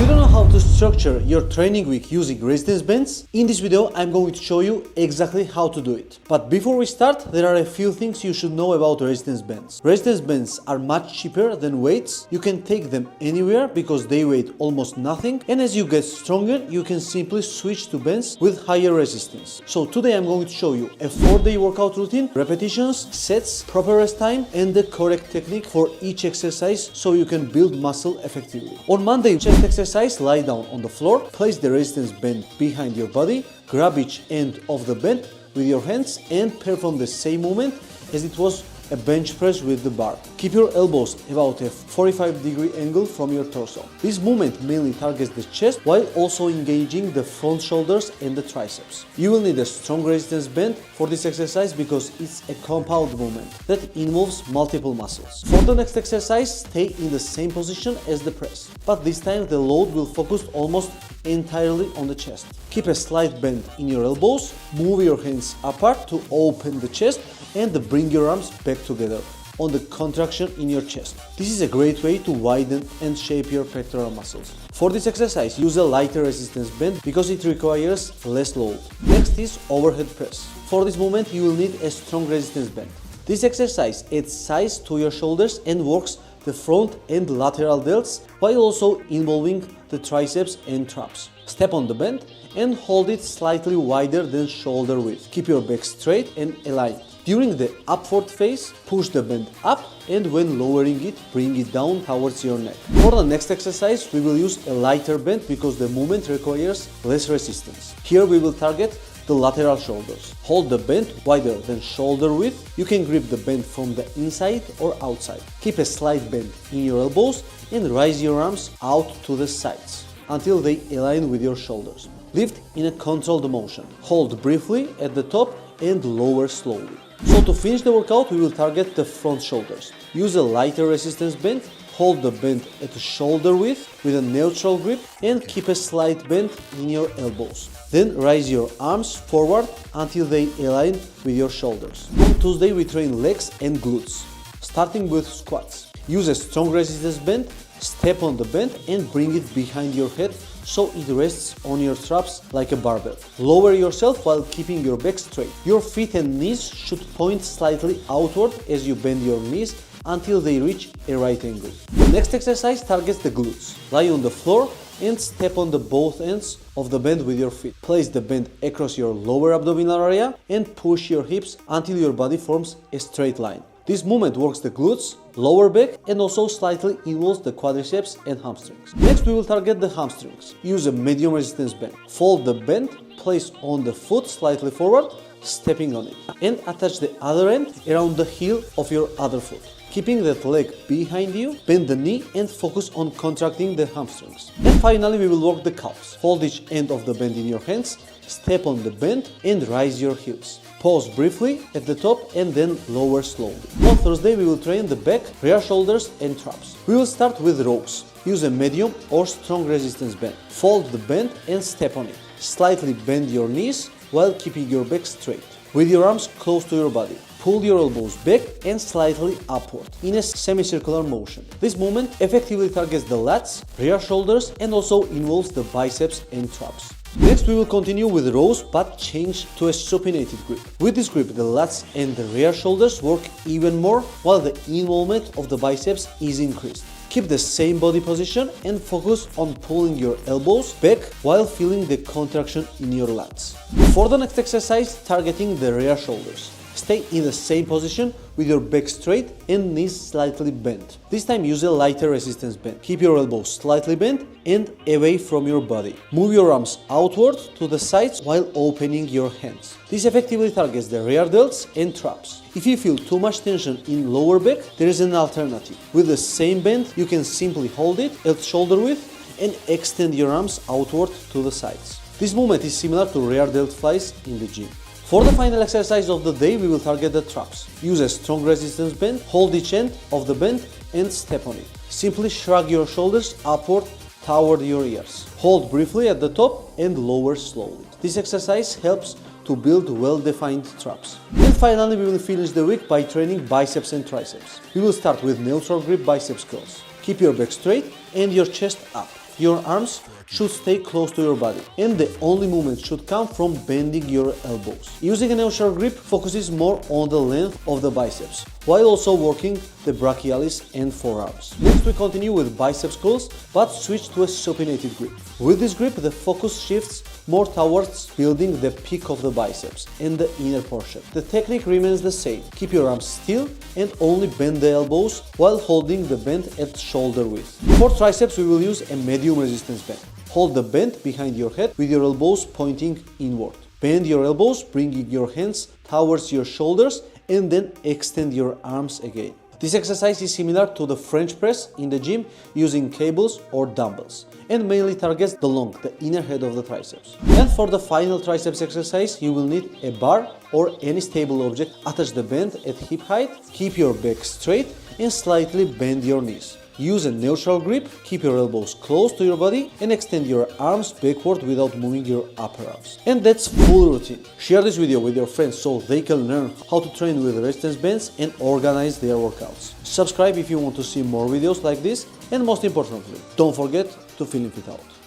You don't know how to structure your training week using resistance bands? In this video, I'm going to show you exactly how to do it. But before we start, there are a few things you should know about resistance bands. Resistance bands are much cheaper than weights. You can take them anywhere because they weigh almost nothing. And as you get stronger, you can simply switch to bands with higher resistance. So today I'm going to show you a 4-day workout routine, repetitions, sets, proper rest time, and the correct technique for each exercise so you can build muscle effectively. On Monday, chest exercise, lie down on the floor, place the resistance band behind your body, grab each end of the band with your hands and perform the same movement as it was a bench press with the bar. Keep your elbows about a 45-degree angle from your torso. This movement mainly targets the chest while also engaging the front shoulders and the triceps. You will need a strong resistance band for this exercise because it's a compound movement that involves multiple muscles. For the next exercise, stay in the same position as the press, but this time the load will focus almost entirely on the chest. Keep a slight bend in your elbows, move your hands apart to open the chest and bring your arms back together on the contraction in your chest. This is a great way to widen and shape your pectoral muscles. For this exercise, use a lighter resistance band because it requires less load. Next is overhead press. For this movement, you will need a strong resistance band. This exercise adds size to your shoulders and works the front and lateral delts while also involving the triceps and traps. Step on the band and hold it slightly wider than shoulder width. Keep your back straight and aligned. During the upward phase, push the band up, and when lowering it, bring it down towards your neck. For the next exercise, we will use a lighter band because the movement requires less resistance. Here we will target the lateral shoulders. Hold the band wider than shoulder width. You can grip the band from the inside or outside. Keep a slight bend in your elbows and raise your arms out to the sides until they align with your shoulders. Lift in a controlled motion. Hold briefly at the top and lower slowly. So to finish the workout, we will target the front shoulders. Use a lighter resistance band, hold the band at shoulder width with a neutral grip and keep a slight bend in your elbows. Then raise your arms forward until they align with your shoulders. On Tuesday, we train legs and glutes, starting with squats. Use a strong resistance band, step on the band and bring it behind your head so it rests on your traps like a barbell. Lower yourself while keeping your back straight. Your feet and knees should point slightly outward as you bend your knees until they reach a right angle. The next exercise targets the glutes. Lie on the floor and step on the both ends of the band with your feet. Place the band across your lower abdominal area and push your hips until your body forms a straight line. This movement works the glutes, lower back and also slightly involves the quadriceps and hamstrings. Next we will target the hamstrings. Use a medium resistance band. Fold the band, place on the foot slightly forward, stepping on it, and attach the other end around the heel of your other foot. Keeping that leg behind you, bend the knee and focus on contracting the hamstrings. And finally we will work the calves. Hold each end of the band in your hands, step on the band and rise your heels. Pause briefly at the top and then lower slowly. On Thursday we will train the back, rear shoulders and traps. We will start with rows. Use a medium or strong resistance band. Fold the band and step on it. Slightly bend your knees while keeping your back straight. With your arms close to your body, pull your elbows back and slightly upward in a semicircular motion. This movement effectively targets the lats, rear shoulders and also involves the biceps and traps. Next we will continue with rows but change to a supinated grip. With this grip the lats and the rear shoulders work even more while the involvement of the biceps is increased. Keep the same body position and focus on pulling your elbows back while feeling the contraction in your lats. For the next exercise, targeting the rear shoulders. Stay in the same position with your back straight and knees slightly bent. This time use a lighter resistance band. Keep your elbows slightly bent and away from your body. Move your arms outward to the sides while opening your hands. This effectively targets the rear delts and traps. If you feel too much tension in lower back, there is an alternative. With the same bend, you can simply hold it at shoulder width and extend your arms outward to the sides. This movement is similar to rear delt flies in the gym. For the final exercise of the day, we will target the traps. Use a strong resistance band, hold each end of the band and step on it. Simply shrug your shoulders upward toward your ears. Hold briefly at the top and lower slowly. This exercise helps to build well-defined traps. And finally, we will finish the week by training biceps and triceps. We will start with neutral grip biceps curls. Keep your back straight and your chest up. Your arms should stay close to your body, and the only movement should come from bending your elbows. Using a neutral grip focuses more on the length of the biceps, while also working the brachialis and forearms. Next we continue with biceps curls, but switch to a supinated grip. With this grip, the focus shifts more towards building the peak of the biceps and the inner portion. The technique remains the same. Keep your arms still and only bend the elbows while holding the bend at shoulder width. For triceps, we will use a medium resistance bend. Hold the bend behind your head with your elbows pointing inward. Bend your elbows, bringing your hands towards your shoulders, and then extend your arms again. This exercise is similar to the French press in the gym using cables or dumbbells, and mainly targets the inner head of the triceps. And for the final triceps exercise, you will need a bar or any stable object. Attach the band at hip height, keep your back straight, and slightly bend your knees. Use a neutral grip, keep your elbows close to your body, and extend your arms backward without moving your upper arms. And that's full routine. Share this video with your friends so they can learn how to train with resistance bands and organize their workouts. Subscribe if you want to see more videos like this, and most importantly, don't forget to feel fit out.